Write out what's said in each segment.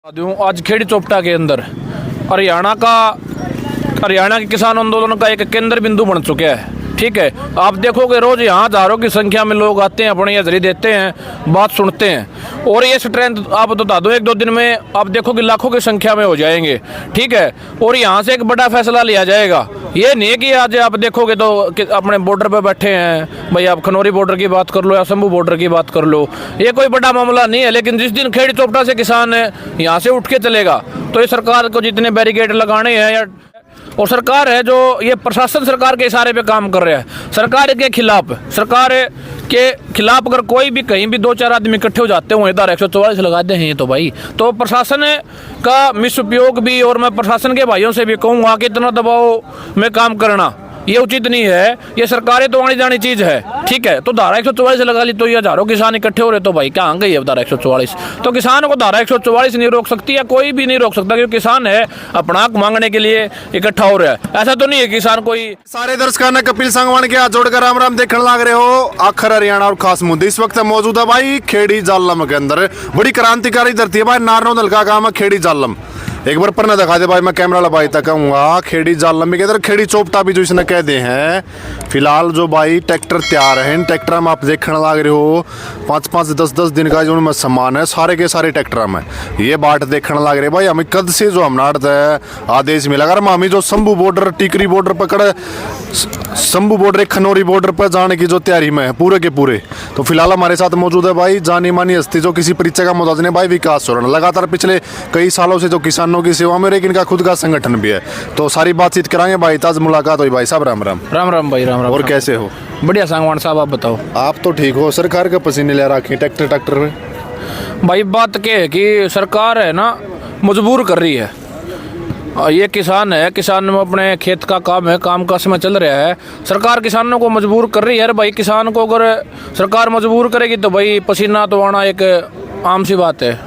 आज खेड़ी चोपटा के अंदर हरियाणा के किसान आंदोलन का एक केंद्र बिंदु बन चुका है। ठीक है, आप देखोगे रोज यहाँ हजारों की संख्या में लोग आते हैं, अपनी हाजिरी देते हैं, बात सुनते हैं और ये स्ट्रेंथ आप बता दो एक दो दिन में आप देखोगे लाखों की संख्या में हो जाएंगे। ठीक है, और यहाँ से एक बड़ा फैसला लिया जाएगा। ये नहीं कि आज आप देखोगे तो अपने बॉर्डर पे बैठे हैं, भाई आप खनौरी बॉर्डर की बात कर लो या शंभू बॉर्डर की बात कर लो, ये कोई बड़ा मामला नहीं है। लेकिन जिस दिन खेड़ी चोपटा से किसान यहाँ से उठ के चलेगा तो ये सरकार को जितने बैरिकेड लगाने हैं या और सरकार है जो ये प्रशासन सरकार के इशारे पे काम कर रहा है। सरकार के खिलाफ अगर कोई भी कहीं भी दो चार आदमी इकट्ठे हो जाते हुए धारा 144 लगाते हैं तो भाई तो प्रशासन का मिसउपयोग भी, और मैं प्रशासन के भाइयों से भी कहूँगा कि इतना दबाव में काम करना ये उचित नहीं है। ये सरकारें तो आनी जानी चीज है। ठीक है, तो धारा 144 लगा ली तो ये हजारों किसान इकट्ठे हो रहे तो भाई कहाँ गई है धारा 144? तो किसानों को धारा 144 नहीं रोक सकती या कोई भी नहीं रोक सकता, क्योंकि किसान है अपना हक मांगने के लिए इकट्ठा हो रहा है। ऐसा तो नहीं है किसान कोई। सारे दर्शकों ने कपिल संगवान के हाथ जोड़कर राम राम देखने लग रहे हो। आखिर हरियाणा और खास मुद्दे इस वक्त मौजूद है भाई खेड़ी जालम के अंदर। बड़ी क्रांतिकारी धरती है भाई, नारनौल का गांव है खेड़ी जालम। एक बार पढ़ना दिखा दे भाई, मैं कैमरा लगा तक कहूँगा खेड़ी जालम के अंदर खेड़ी चोपटा भी जो इसने कह दे हैं। फिलहाल जो भाई ट्रैक्टर तैयार है, इन ट्रैक्टर में आप देखने लग रहे हो 5-5 10-10 दिन का जो उनमें सामान है सारे के सारे ट्रैक्टर में ये बाट देखने लग रहे भाई। हमें कद से जो हम आदेश मिला अगर हमें जो शंभू बॉर्डर टिकरी बॉर्डर पकड़ शंभू बॉर्डर खनौरी बॉर्डर पर जाने की जो तैयारी में है पूरे के पूरे। तो फिलहाल हमारे साथ मौजूद है भाई जानी मानी हस्ती जो किसी परीक्षा का मुताज ने भाई विकास सोरेन, लगातार पिछले कई सालों से जो किसानों की सेवा में, लेकिन इनका खुद का संगठन भी है। तो सारी बातचीत कराएंगे भाई, ताज मुलाकात हुई भाई साहब। राम राम। राम राम भाई, राम राम। और कैसे हो? बढ़िया सांगवान साहब, आप बताओ। आप तो ठीक हो? सरकार का पसीने ले रखे ट्रैक्टर में भाई बात क्या है कि सरकार है ना मजबूर कर रही है। ये किसान है, किसान में अपने खेत का काम है, काम का समय चल रहा है, सरकार किसानों को मजबूर कर रही है। भाई किसान को अगर सरकार मजबूर करेगी तो भाई पसीना तो आना एक आम सी बात है।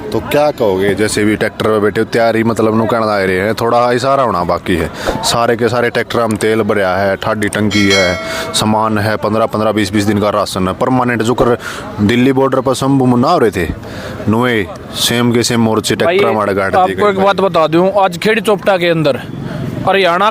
तो क्या कहोगे? जैसे भी ट्रैक्टर में बैठे तैयारी मतलब नुकसान आ रहे हैं, थोड़ा इशारा होना बाकी है। सारे के सारे ट्रैक्टर में तेल भरया है, ठाडी टंकी है, सामान है, 15-15 20-20 दिन का राशन है परमानेंट। जो कर दिल्ली बॉर्डर पर शंभू मुन्ना हो रहे थे नुए सेम के सेम मोर्चे ट्रैक्टर हमारे गाड़। आपको एक बात बता दूं, आज खेड़ी चोपटा के अंदर हरियाणा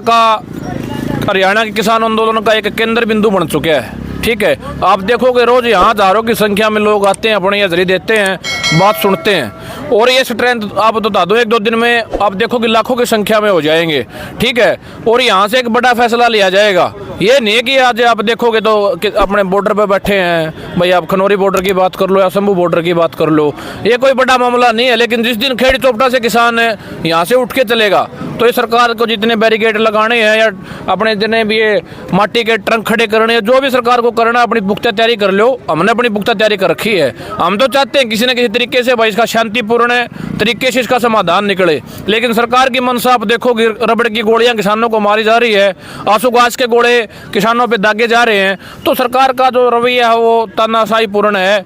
के किसान आंदोलन का एक केंद्र बिंदु बन चुका है। ठीक है, आप देखोगे रोज यहाँ हजारों की संख्या में लोग आते हैं, अपनी हाजिरी देते हैं, बात सुनते हैं और ये स्ट्रेंथ आप बता दो एक दो दिन में आप देखोगे लाखों की संख्या में हो जाएंगे। ठीक है, और यहाँ से एक बड़ा फैसला लिया जाएगा। ये नहीं कि आज आप देखोगे तो अपने बॉर्डर पे बैठे हैं, भाई आप खनौरी बॉर्डर की बात कर लो या शंभू बॉर्डर की बात कर लो, ये कोई बड़ा मामला नहीं है। लेकिन जिस दिन खेड़ी चोपटा से किसान यहाँ से उठ के चलेगा तो ये सरकार को जितने बैरिकेड लगाने हैं या अपने जितने भी ये माटी के ट्रंक खड़े करने हैं, जो भी सरकार को करना अपनी पुख्ता तैयारी कर लो। हमने अपनी पुख्ता तैयारी कर रखी है। हम तो चाहते हैं किसी न किसी तरीके से भाई इसका शांतिपूर्ण तरीके से इसका समाधान निकले। लेकिन सरकार की मनसा आप देखोगे, रबड़ की गोलियां किसानों को मारी जा रही है, आंसू गैस के गोले किसानों पे दागे जा रहे हैं। तो सरकार का जो रवैया है वो तानाशाही पूर्ण है।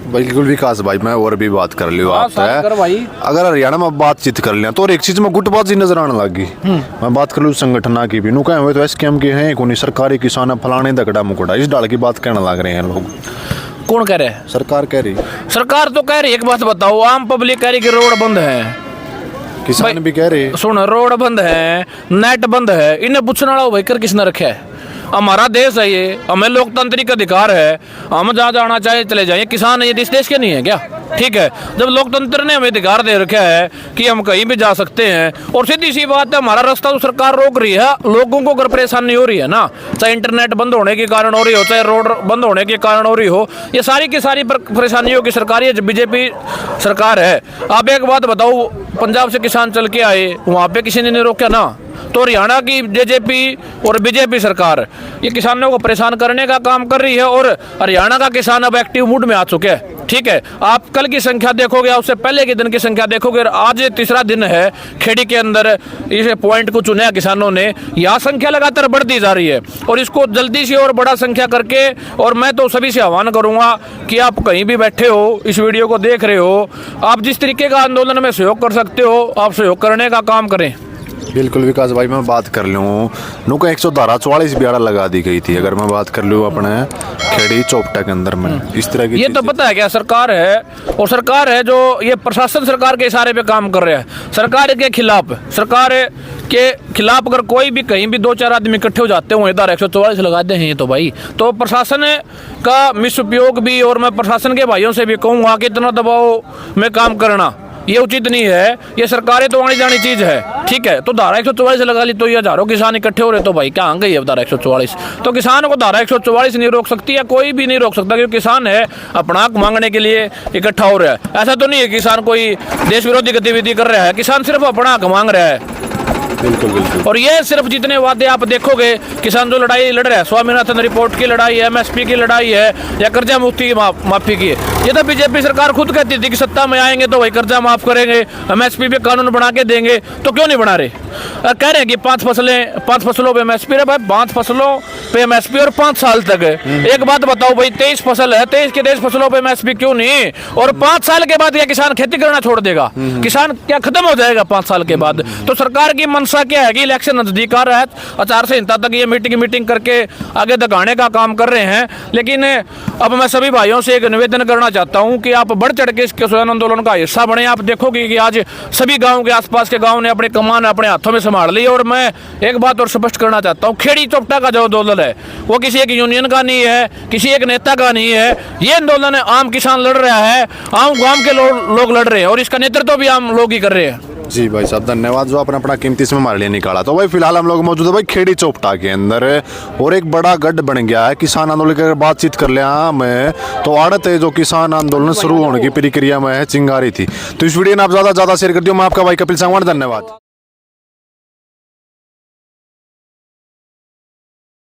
बिल्कुल विकास भाई, मैं और भी बात कर लियो आप भाई। अगर हरियाणा में बातचीत कर लिया तो और एक चीज में गुटबाजी नजर आने लगी। मैं बात कर लूँ संगठन की भी नु कहे हुए तो एसकेएम के हैं कोई सरकारी किसान फलाने दगड़ा मुकड़ा इस डाल की बात कहने लग रहे हैं लोग। कौन कह रहे हैं? सरकार कह रही। सरकार तो कह रही। एक बात बताओ, आम पब्लिक कह रही कि रोड बंद है, किसान भी कह रहे। सुन, रोड बंद है, नेट बंद है, इन्हें पूछने वाला भाई कर किसने रखा है? हमारा देश है ये, हमें लोकतांत्रिक अधिकार है, हम जहाँ जाना चाहे चले जाए। किसान ये इस देश के नहीं है क्या? ठीक है, जब लोकतंत्र ने हमें अधिकार दे रखा है कि हम कहीं भी जा सकते हैं, और सीधी सी बात है हमारा रास्ता तो सरकार रोक रही है। लोगों को अगर परेशानी हो रही है ना, चाहे इंटरनेट बंद होने के कारण हो रही हो, चाहे रोड बंद होने के कारण हो रही हो, ये सारी की सारी परेशानियों की सरकार ये बीजेपी सरकार है। आप एक बात बताओ, पंजाब से किसान चल के आए, वहाँ पे किसी ने नहीं रोका ना। तो हरियाणा की जेजेपी और बीजेपी सरकार ये किसानों को परेशान करने का काम कर रही है और हरियाणा का किसान अब एक्टिव मूड में आ चुके हैं। ठीक है, आप कल की संख्या देखोगे, उससे पहले के दिन की संख्या देखोगे, आज तीसरा दिन है खेड़ी के अंदर इस पॉइंट को चुना किसानों ने। यहाँ संख्या लगातार बढ़ती जा रही है और इसको जल्दी से और बड़ा संख्या करके, और मैं तो सभी से आह्वान करूंगा कि आप कहीं भी बैठे हो, इस वीडियो को देख रहे हो, आप जिस तरीके का आंदोलन में सहयोग कर सकते हो आप सहयोग करने का काम करें। बिल्कुल विकास भाई, मैं बात कर लूँ नुका 144 बियाड़ा लगा दी गई थी, अगर मैं बात कर लूँ अपने खेड़ी चौपटा के अंदर में इस तरह की ये तो पता है क्या, सरकार है और सरकार है जो ये प्रशासन सरकार के इशारे पे काम कर रहा है। सरकार के खिलाफ अगर कोई भी कहीं भी 2-4 आदमी इकट्ठे हो जाते हो धारा 144 लगाते हैं तो भाई, तो प्रशासन का मिसउपयोग भी, और मैं प्रशासन के भाइयों से भी कहूँगा कि इतना दबाव में काम करना ये उचित नहीं है। ये सरकारें तो आनी जानी चीज है, ठीक है। तो धारा 144 लगा ली तो ये हजारों किसान इकट्ठे हो रहे, तो भाई क्या आ गई है धारा 144? तो किसानों को धारा 144 नहीं रोक सकती है, कोई भी नहीं रोक सकता, क्योंकि किसान है अपना हक मांगने के लिए इकट्ठा हो रहा है। ऐसा तो नहीं है किसान कोई देश विरोधी गतिविधि कर रहा है, किसान सिर्फ अपना हक मांग रहा है। बिल्कुल बिल्कुल। और ये सिर्फ जितने वादे आप देखोगे, किसान जो लड़ाई लड़ रहा है, स्वामीनाथन रिपोर्ट की लड़ाई है, MSP की लड़ाई है, या कर्जा मुक्ति की माफी की है, ये तो बीजेपी सरकार खुद कहती थी कि सत्ता में आएंगे तो वही कर्जा माफ करेंगे, MSP पे कानून बना के देंगे, तो क्यों नहीं बना रहे? कह रहे हैं कि 5 फसलों पे MSP है। भाई 5 फसलों पे MSP और 5 साल तक है। एक बात बताओ भाई, 23 फसल है, 23 के 23 फसलों पे MSP क्यों नहीं? और 5 साल के बाद क्या किसान खेती करना छोड़ देगा? किसान क्या खत्म हो जाएगा 5 साल के बाद? तो सरकार की मंशा क्या है कि इलेक्शन नजदीक आ रहा है, आचार संहिता तक ये मीटिंग करके आगे दगाने का काम कर रहे हैं। लेकिन अब मैं सभी भाइयों से एक निवेदन करना चाहता हूं कि आप बढ़ चढ़ के इस किसान आंदोलन का हिस्सा बने। आप देखोगे कि आज सभी गांव के आसपास के गांव ने अपने कमान अपने हाथों में संभाल ली। और मैं एक बात और स्पष्ट करना चाहता हूं, खेड़ी चौपटा का जो आंदोलन है वो किसी एक यूनियन का नहीं है, किसी एक नेता का नहीं है। ये आंदोलन आम किसान लड़ रहा है, आम गांव के लोग लड़ रहे हैं, और इसका नेतृत्व भी आम लोग ही कर रहे हैं। जी भाई साहब, धन्यवाद जो आपने अपना कीमती समय हमारे लिए निकाला। तो भाई फिलहाल हम लोग मौजूद है भाई खेड़ी चौपटा के अंदर, और एक बड़ा गढ़ बन गया है किसान आंदोलन की। अगर बातचीत कर लिया मैं तो आड़त है जो किसान आंदोलन शुरू होने की प्रक्रिया में है, चिंगारी थी। तो इस वीडियो ने आप ज्यादा शेयर कर दियो। मैं आपका भाई कपिल सांगवान, धन्यवाद।